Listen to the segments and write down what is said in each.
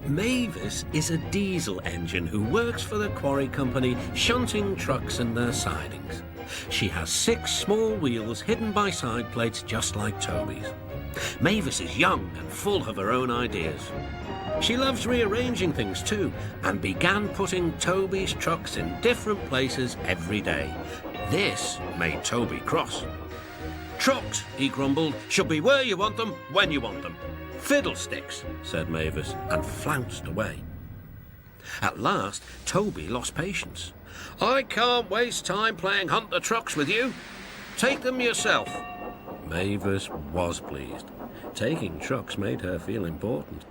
Mavis is a diesel engine who works for the quarry company, shunting trucks and their sidings. She has 6 small wheels hidden by side plates just like Toby's. Mavis is young and full of her own ideas. She loves rearranging things too, and began putting Toby's trucks in different places every day. This made Toby cross. "Trucks," he grumbled, "should be where you want them, when you want them." "Fiddlesticks," said Mavis, and flounced away. At last, Toby lost patience. "I can't waste time playing hunt the trucks with you. Take them yourself." Mavis was pleased. Taking trucks made her feel important.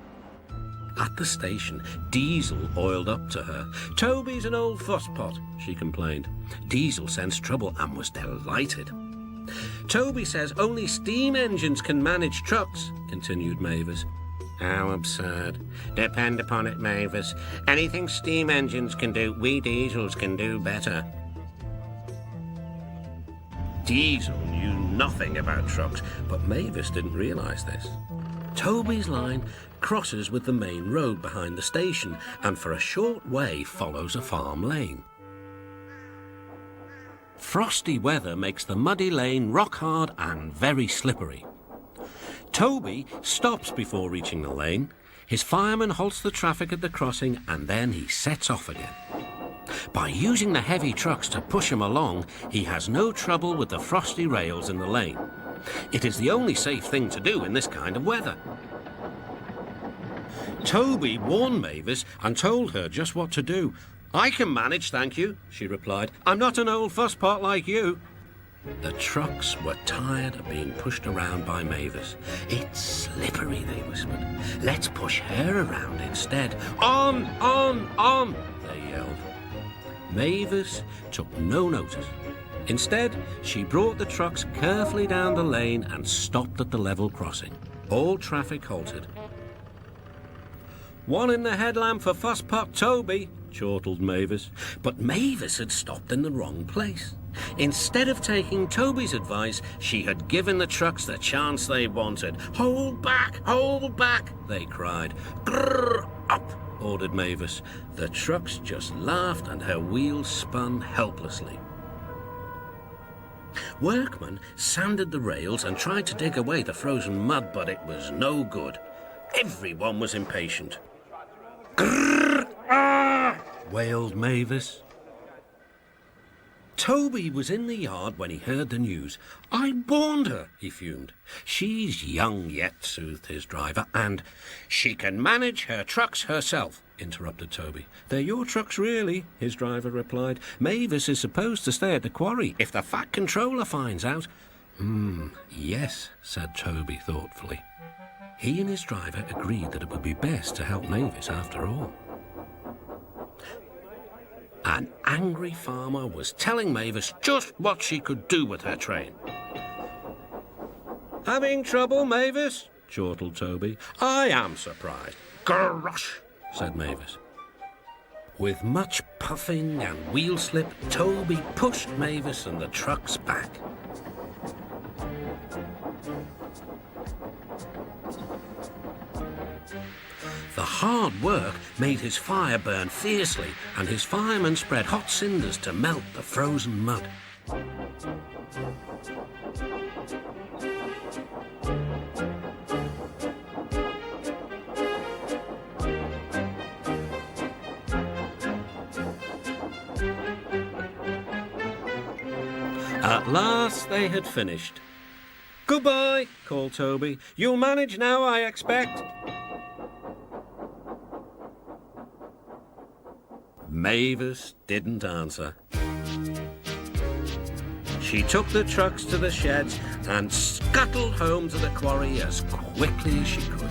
At the station, Diesel oiled up to her. "Toby's an old fusspot," she complained. Diesel sensed trouble and was delighted. "Toby says only steam engines can manage trucks," continued Mavis. "How absurd. Depend upon it, Mavis. Anything steam engines can do, we Diesels can do better." Diesel knew nothing about trucks, but Mavis didn't realise this. Toby's line crosses with the main road behind the station and for a short way follows a farm lane. Frosty weather makes the muddy lane rock hard and very slippery. Toby stops before reaching the lane. His fireman halts the traffic at the crossing and then he sets off again. By using the heavy trucks to push him along, he has no trouble with the frosty rails in the lane. It is the only safe thing to do in this kind of weather. Toby warned Mavis and told her just what to do. "I can manage, thank you," she replied. "I'm not an old fusspot like you." The trucks were tired of being pushed around by Mavis. "It's slippery," they whispered. "Let's push her around instead." "On, on," they yelled. Mavis took no notice. Instead, she brought the trucks carefully down the lane and stopped at the level crossing. All traffic halted. "One in the headlamp for Fusspot Toby," chortled Mavis. But Mavis had stopped in the wrong place. Instead of taking Toby's advice, she had given the trucks the chance they wanted. Hold back, they cried. "Grrr, up," ordered Mavis. The trucks just laughed and her wheels spun helplessly. Workmen sanded the rails and tried to dig away the frozen mud, but it was no good. Everyone was impatient. "Grrr, ah!" wailed Mavis. Toby was in the yard when he heard the news. "I warned her," he fumed. "She's young yet," soothed his driver, "and—" "She can manage her trucks herself," interrupted Toby. "They're your trucks, really," his driver replied. "Mavis is supposed to stay at the quarry if the Fat Controller finds out." Yes," said Toby thoughtfully. He and his driver agreed that it would be best to help Mavis after all. An angry farmer was telling Mavis just what she could do with her train. "Having trouble, Mavis?" chortled Toby. "I am surprised." "Gosh," said Mavis. With much puffing and wheel slip, Toby pushed Mavis and the trucks back. The hard work made his fire burn fiercely, and his firemen spread hot cinders to melt the frozen mud. At last they had finished. "Goodbye," called Toby. "You'll manage now, I expect." Mavis didn't answer. She took the trucks to the sheds and scuttled home to the quarry as quickly as she could.